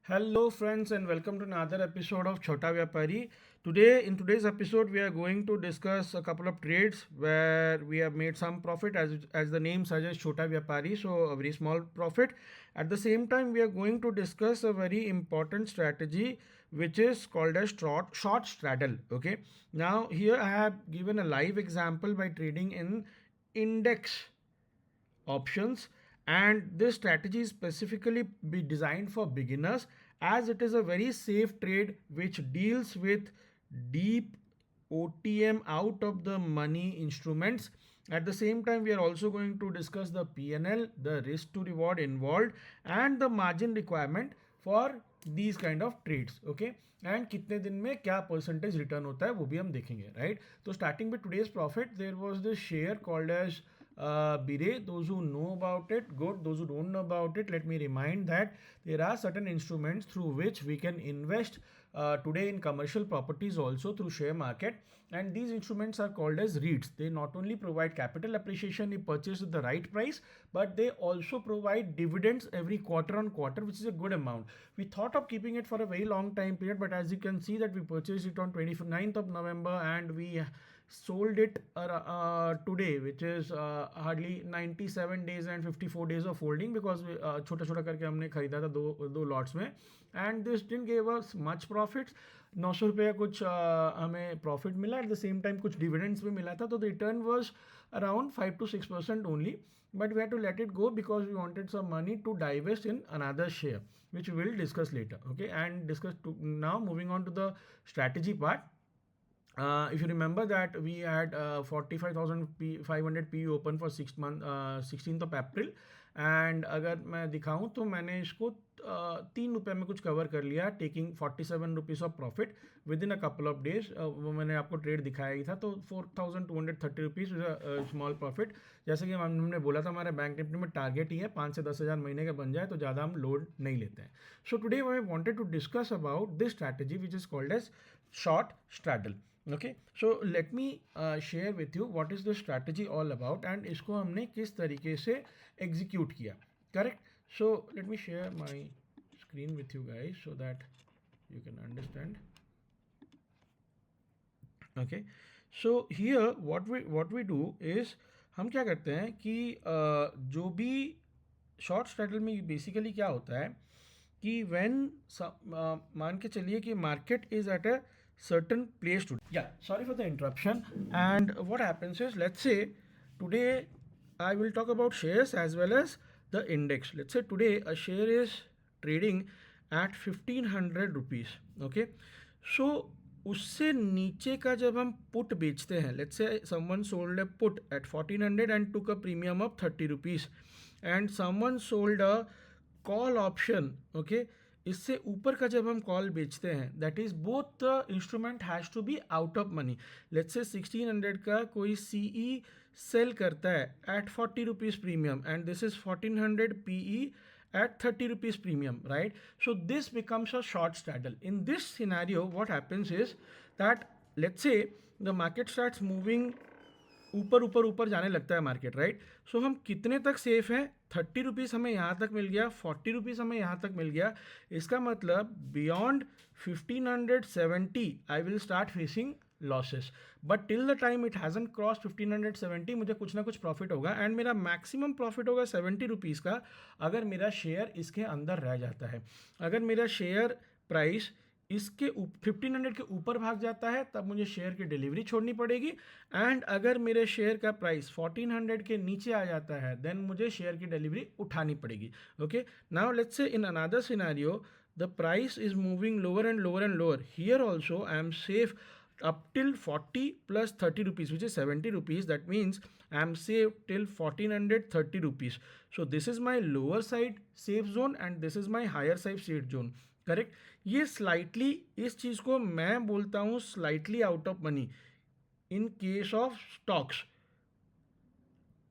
Hello, friends, and welcome to another episode of Chota Vyapari. Today, in today's episode, we are going to discuss a couple of trades where we have made some profit, as the name suggests, Chota Vyapari, so a very small profit. At the same time, we are going to discuss a very important strategy which is called as short straddle. Okay, now here I have given a live example by trading in index options, and this strategy is specifically be designed for beginners as it is a very safe trade which deals with deep OTM out of the money instruments. At the same time, we are also going to discuss the PNL, the risk to reward involved, and the margin requirement for these kind of trades. Okay, and कितने दिन में क्या percentage return होता है वो भी हम देखेंगे, राइट? तो starting with today's profit, there was this share called as Bire. Those who know about it, good. Those who don't know about it, let me remind that there are certain instruments through which we can invest today in commercial properties also through share market, and these instruments are called as REITs. They not only provide capital appreciation if purchased at the right price, but they also provide dividends every quarter on quarter, which is a good amount. We thought of keeping it for a very long time period, but as you can see that we purchased it on 29th of November and we sold it today, which is hardly 97 days and 54 days of holding, because छोटा छोटा करके हमने खरीदा था दो lots में, and this didn't give us much profits. 900 रुपये कुछ हमें प्रॉफिट मिला, एट द सेम टाइम कुछ डिविडेंड्स भी मिला था, तो the return was around 5 to 6% only, but we had to let it go because we wanted some money to divest in another share, which we will discuss later. Okay, and now moving on to the strategy part. If you remember that we had 45,500 P open for 6 month 16th of April, and अगर मैं दिखाऊं तो मैंने इसको 3 रुपये में कुछ cover कर लिया, taking 47 rupees of profit with in a couple of days. वो मैंने आपको ट्रेड दिखाया ही था, तो 4,230 रुपीज़ स्मॉल प्रॉफिट. जैसे कि हमने बोला था, हमारे बैंक निफ्टी में टारगेट ही है 5 से 10 हज़ार महीने का बन जाए तो ज़्यादा हम लोड नहीं लेते हैं. So today I wanted to discuss about this strategy which is called as short straddle. Okay, so let me share with you what is the strategy all about and इसको हमने किस तरीके से execute किया. Correct? So let me share my screen with you guys so that you can understand. Okay, so here what we do is हम क्या करते हैं कि जो भी शॉर्ट स्ट्रैटल में बेसिकली क्या होता है कि व्हेन मान के चलिए कि market is at a certain place today. Yeah, sorry for the interruption. And what happens is, let's say today I will talk about shares as well as the index. Let's say today a share is trading at 1500 rupees. Okay, so उससे नीचे का जब हम put बेचते हैं, let's say someone sold a put at 1400 and took a premium of 30 rupees, and someone sold a call option. Okay, इससे ऊपर का जब हम कॉल बेचते हैं, that is both the instrument has to be out of money. Let's say 1600 का कोई CE sell करता है at 40 rupees premium, and this is 1400 PE at 30 rupees premium, right? So this becomes a short straddle. In this scenario, what happens is that, let's say the market starts moving ऊपर ऊपर ऊपर जाने लगता है market, right? सो हम कितने तक safe हैं? 30 रुपीज़ हमें यहाँ तक मिल गया, 40 रुपीज़ हमें यहाँ तक मिल गया. इसका मतलब beyond 1570 I will start facing losses, but till the time it hasn't cross 1570 मुझे कुछ ना कुछ प्रॉफिट होगा, एंड मेरा मैक्सिमम प्रॉफिट होगा 70 रुपीज़ का अगर मेरा शेयर इसके अंदर रह जाता है. अगर मेरा शेयर प्राइस इसके 1500 के ऊपर भाग जाता है तब मुझे शेयर की डिलीवरी छोड़नी पड़ेगी, एंड अगर मेरे शेयर का प्राइस 1400 के नीचे आ जाता है देन मुझे शेयर की डिलीवरी उठानी पड़ेगी. Okay, now let's say in another scenario the price is moving lower and lower and lower. Here also I am safe up till 40 plus 30 rupees, which is 70 rupees. That means I am safe till 1430 rupees. So this is my lower side safe zone and this is my higher side safe zone. Correct? ये slightly, इस चीज़ को मैं बोलता हूँ slightly out of money in case of stocks.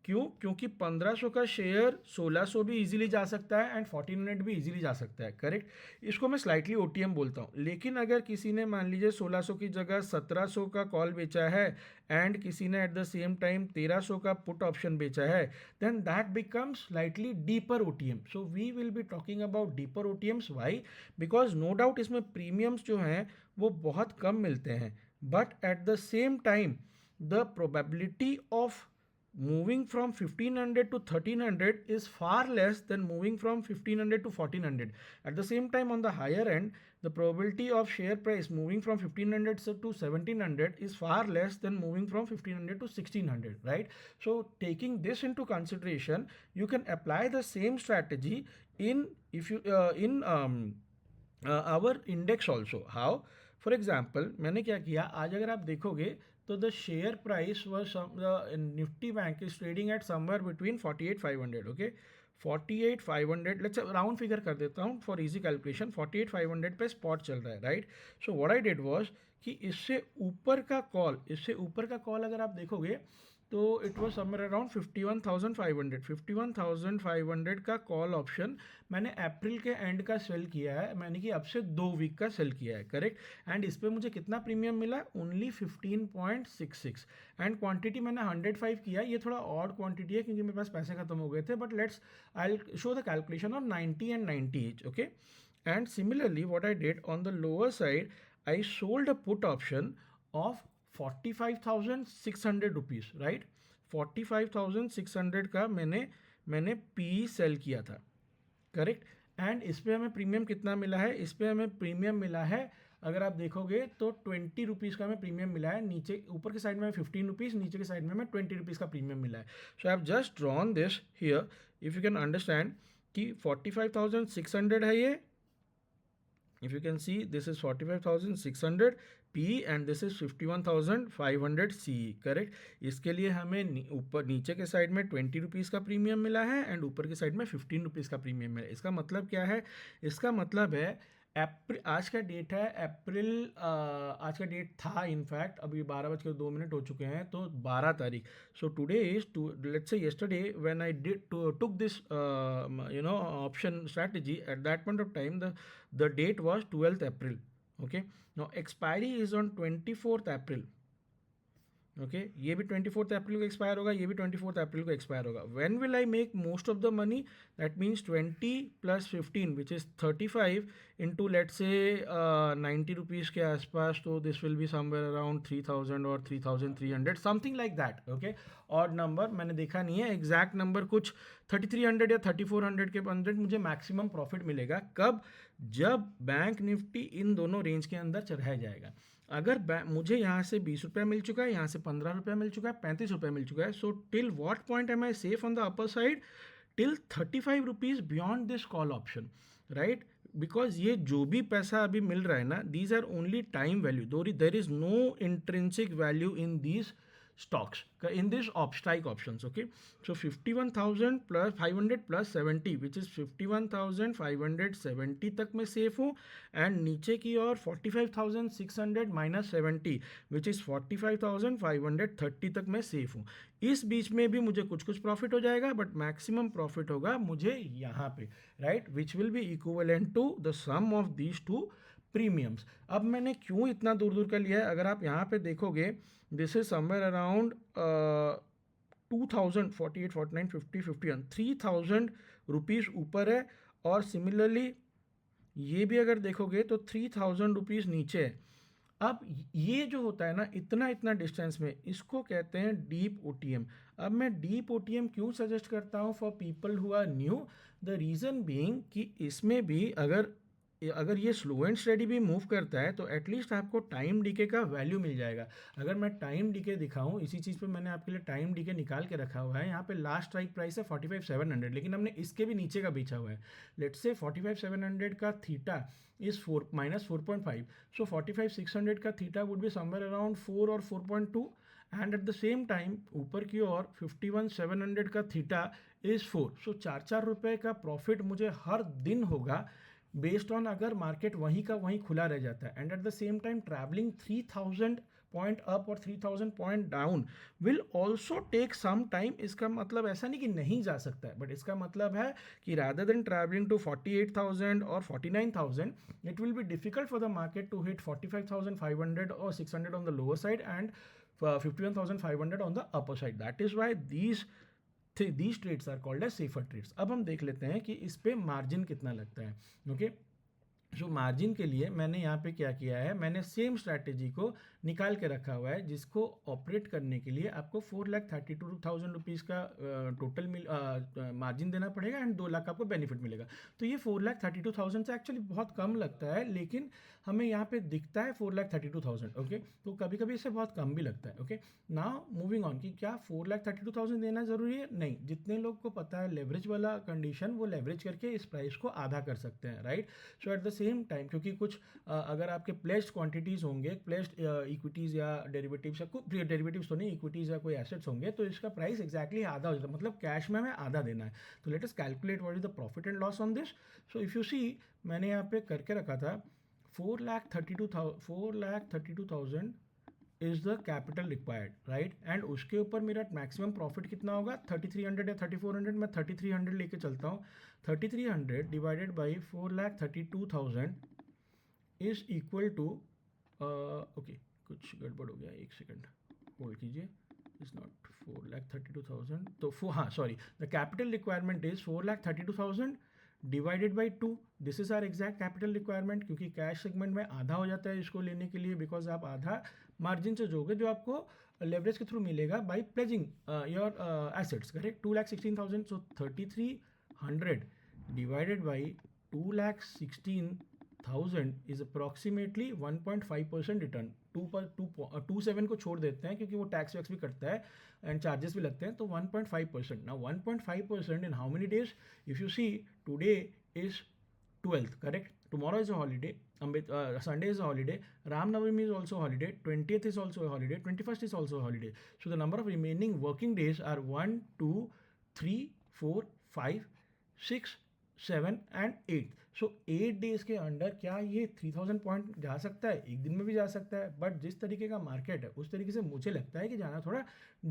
क्यों? क्योंकि 1500 का share 1600 भी इजीली जा सकता है एंड 1400 भी इजीली जा सकता है, करेक्ट। इसको मैं स्लाइटली ओटीएम बोलता हूँ। लेकिन अगर किसी ने मान लीजिए 1600 की जगह 1700 का कॉल बेचा है एंड किसी ने एट द सेम टाइम 1300 का पुट ऑप्शन बेचा है, then that becomes slightly deeper OTM. So we will be talking about deeper OTMs. Why? Because no doubt इसमें प्रीमियम्स जो हैं वो बहुत कम मिलते हैं, but at the same time the probability of moving from 1500 to 1300 is far less than moving from 1500 to 1400. At the same time, on the higher end, the probability of share price moving from 1500 to 1700 is far less than moving from 1500 to 1600, right? So taking this into consideration, you can apply the same strategy in if you in our index also. How? For example मैंने क्या किया, आज अगर आप देखोगे तो the share price was Nifty bank is trading at somewhere between 48,500, okay. 48,500, let's round figure कर देता हूँ फॉर इजी कैलकुलेशन। 48,500 पे स्पॉट चल रहा है, right. So what I did was कि इससे ऊपर का कॉल अगर आप देखोगे तो इट वॉज समवेयर अराउंड 51,500। 51,500 का कॉल ऑप्शन मैंने अप्रैल के एंड का सेल किया है, मैंने कि अब से 2 वीक का सेल किया है, करेक्ट। एंड इस पर मुझे कितना प्रीमियम मिला? ओनली 15.66। एंड क्वांटिटी मैंने 105 किया। ये थोड़ा ऑड क्वांटिटी है क्योंकि मेरे पास पैसे खत्म हो गए थे, but let's I show the calculation on 90 and 90 each, okay. And similarly what I did on the lower side, I sold a put option of 45,600 rupees, right. 45,600 का मैंने पी सेल किया था, करेक्ट। एंड इस पर हमें premium कितना मिला है? इस पर हमें प्रीमियम मिला है, अगर आप देखोगे तो 20 रुपीज़ का हमें प्रीमियम मिला है। नीचे ऊपर के साइड में 15 रुपीज़, नीचे के साइड में हमें 20 रुपीज़ का प्रीमियम मिला है। So I have just drawn this here, if you can understand कि 45,600 है ये। If you can see, this is 45,600 P and this is 51,500 CE, correct. इसके लिए हमें ऊपर नीचे के साइड में 20 रुपीज़ का प्रीमियम मिला है एंड ऊपर के साइड में 15 रुपीज़ का प्रीमियम मिला है। इसका मतलब क्या है? इसका मतलब है अप्रैल, आज का डेट है अप्रैल, आज का डेट था इनफैक्ट, अभी 12:02 हो चुके हैं, तो 12 तारीख। So today is let's say yesterday when I did took this option strategy, at that point of time the date was 12th April, okay. Now expiry is on 24th April, okay. ये भी 24 अप्रैल को expire होगा, ये भी 24 अप्रैल को expire होगा। When will I make most of the money? That means 20 + 15 which is 35 into let's say 90 rupees के आसपास, तो this will be somewhere around 3,000 और 3,300 समथिंग लाइक दैट, ओके। और नंबर मैंने देखा नहीं है एग्जैक्ट नंबर, कुछ 3,300 या 3,400 के अंदर मुझे मैक्सिमम प्रॉफिट मिलेगा। कब? जब बैंक निफ्टी इन दोनों रेंज के अंदर चढ़ाया जाएगा। अगर मुझे यहाँ से 20 रुपया मिल चुका है, यहाँ से 15 रुपया मिल चुका है, 35 रुपया मिल चुका है, so till what point am I safe on the upper side? Till 35 rupees beyond this call option, right. Because ये जो भी पैसा अभी मिल रहा है ना, these are only time value, there is no intrinsic value in these stocks in this strike options, okay. So 51,500 plus 70 which is 51,570 तक मैं सेफ हूँ, एंड नीचे की ओर 45,600 minus 70 which is 45,530 तक मैं सेफ हूँ। इस बीच में भी मुझे कुछ प्रॉफिट हो जाएगा, बट मैक्सिमम प्रॉफिट होगा मुझे यहाँ पे, right, which will be equivalent to the sum of these two premiums. अब मैंने क्यों इतना दूर दूर का लिया है? अगर आप यहाँ पे देखोगे, this is somewhere around 2,000, 48, 49, 50, 51, 3,000 rupees ऊपर है। और सिमिलरली ये भी अगर देखोगे तो 3,000 रुपीज़ नीचे है। अब ये जो होता है ना, इतना डिस्टेंस में, इसको कहते हैं डीप ओटीएम। अब मैं डीप ओटीएम क्यों सजेस्ट करता हूँ for people who are new? The reason being कि इसमें भी अगर ये स्लो एंड स्टडी भी मूव करता है तो एटलीस्ट आपको टाइम डीके का वैल्यू मिल जाएगा। अगर मैं टाइम डीके दिखाऊं, इसी चीज़ पे मैंने आपके लिए टाइम डीके निकाल के रखा हुआ है। यहाँ पे लास्ट स्ट्राइक प्राइस है 45,700, लेकिन हमने इसके भी नीचे का बेचा हुआ है। लेट्स से 45,700 का थीटा इज -4.5, सो 45,600 का theta would be somewhere around 4 और 4.2, and at the same time ऊपर की ओर 51,700 का थीटा इज़ 4। सो 4 रुपये का प्रॉफिट मुझे हर दिन होगा, बेस्ड ऑन अगर मार्केट वहीं का वहीं खुला रह जाता है। And at the same time travelling 3,000 point up और 3000 point down will also take some time. इसका मतलब ऐसा नहीं कि नहीं जा सकता है, बट इसका मतलब है कि rather than traveling to 48,000 or 49,000, it will be difficult for the market to hit 45,500 or 600 on the lower side and 51,500 on the upper side. That is why these trades are called as safer trades. अब हम देख लेते हैं कि इस पे margin कितना लगता है. ओके, जो मार्जिन के लिए मैंने यहाँ पे क्या किया है, मैंने सेम स्ट्रैटेजी को निकाल के रखा हुआ है, जिसको ऑपरेट करने के लिए आपको 4,32,000 रुपीज़ का टोटल मार्जिन देना पड़ेगा एंड 2 लाख आपको बेनिफिट मिलेगा. तो ये 4,32,000 से एक्चुअली बहुत कम लगता है, लेकिन हमें यहाँ पे दिखता है 4,32,000. ओके, तो कभी कभी इससे बहुत कम भी लगता है. ओके, नाउ मूविंग ऑन कि क्या 4,32,000 देना ज़रूरी है? नहीं. जितने लोग को पता है लेवरेज वाला कंडीशन, वो लेवरेज करके इस प्राइस को आधा कर सकते हैं, right. So eight the same time, क्योंकि कुछ अगर आपके प्लेस्ड क्वांटिटीज़ होंगे, प्लेस्ड इक्विटीज़ या डेरिवेटिव्स या कुछ डेरिवेटिव्स तो नहीं, इक्विटीज़ या कोई एसेट्स होंगे, तो इसका प्राइस एक्जैक्टली आधा हो जाता है. मतलब कैश में हमें आधा देना है. तो let us calculate what is the profit and loss on this. So if you see, मैंने यहाँ पे करके रखा था 4,32,000 is the capital required, right. And उसके ऊपर मेरा मैक्सिमम प्रॉफिट कितना होगा, 3,300 या 3,400. मैं 3,300 लेके चलता हूँ. 3,300 divided by 4,32,000 is equal to, okay कुछ गड़बड़ हो गया, एक सेकंड होल्ड कीजिए. इज नॉट 4,32,000, तो हाँ sorry, the capital requirement is 4,32,000 divided by 2. This is our exact capital requirement, क्योंकि कैश सेगमेंट में आधा हो जाता है इसको लेने के लिए, बिकॉज आप आधा मार्जिन से जोगे जो आपको लेवरेज के थ्रू मिलेगा by pledging your assets, correct. 2,16,000. So 3,300 divided by 2,16,000 is approximately 1.5% return. 2.27 को छोड़ देते हैं क्योंकि वो टैक्स वैक्स भी कटता है एंड चार्जेस भी लगते हैं, तो 1.5%. ना 1.5% in how many days? If you see, today is 12th, correct. Tomorrow is a holiday. Sunday is a holiday. Ram Navami is also a holiday. 20th is also a holiday. 21st is also a holiday. So the number of remaining working days are 1, 2, 3, 4, 5, 6, 7 and 8. So 8 days के under क्या ये 3,000 point जा सकता है? एक दिन में भी जा सकता है, बट जिस तरीके का मार्केट है उस तरीके से मुझे लगता है कि जाना थोड़ा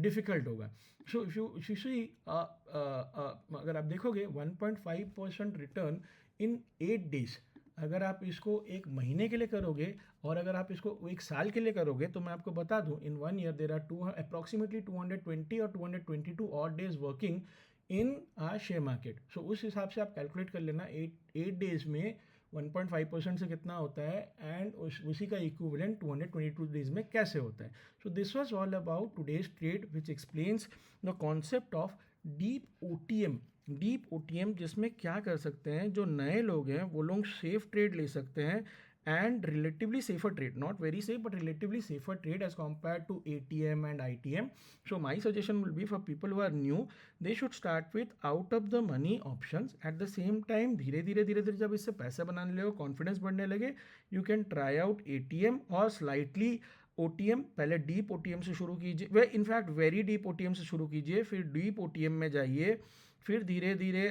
डिफिकल्ट होगा. सो इफ यू सी, अगर आप देखोगे 1.5% रिटर्न इन 8 डेज, अगर आप इसको एक महीने के लिए करोगे और अगर आप इसको एक साल के लिए करोगे, तो मैं आपको बता दूं, in 1 year there are approximately 220 और 222 odd days working in a share market. सो उस हिसाब से आप कैलकुलेट कर लेना 8 डेज में 1.5% से कितना होता है एंड उसी का इक्विवेलेंट 222 डेज में कैसे होता है. So this was all about today's trade which explains the concept of deep OTM. Deep OTM जिसमें क्या कर सकते हैं, जो नए लोग हैं वो लोग सेफ ट्रेड ले सकते हैं and relatively safer trade, not very safe but relatively safer trade as compared to ATM and ITM. So my suggestion will be for people who are new, they should start with out of the money options. At the same time धीरे धीरे जब इससे पैसे बनाने लगे, confidence बढ़ने लगे, you can try out ATM और slightly OTM. पहले डीप OTM से शुरू कीजिए, वे इनफैक्ट वेरी डीप OTM से शुरू कीजिए, फिर डीप OTM में जाइए, फिर धीरे धीरे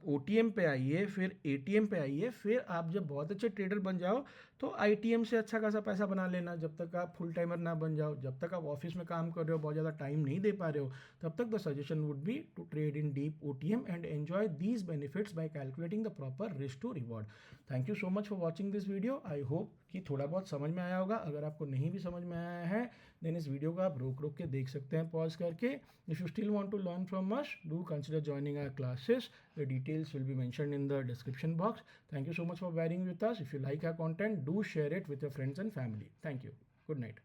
OTM पे आइए, फिर ATM पे आइए, फिर आप जब बहुत अच्छे ट्रेडर बन जाओ तो ITM से अच्छा खासा पैसा बना लेना. जब तक आप फुल टाइमर ना बन जाओ, जब तक आप ऑफिस में काम कर रहे हो, बहुत ज़्यादा टाइम नहीं दे पा रहे हो, तब तक the suggestion would be to trade in deep OTM and enjoy these benefits by calculating the proper risk to reward. Thank you so much for watching this video. I hope कि थोड़ा बहुत समझ में आया होगा. अगर आपको नहीं भी समझ में आया है, देन इस वीडियो को आप रोक के देख सकते हैं पॉज करके. If you still want to learn from us, do consider joining our classes. The details will be mentioned in the description box. Thank you so much for bearing with us. If you like our content, do share it with your friends and family. Thank you. Good night.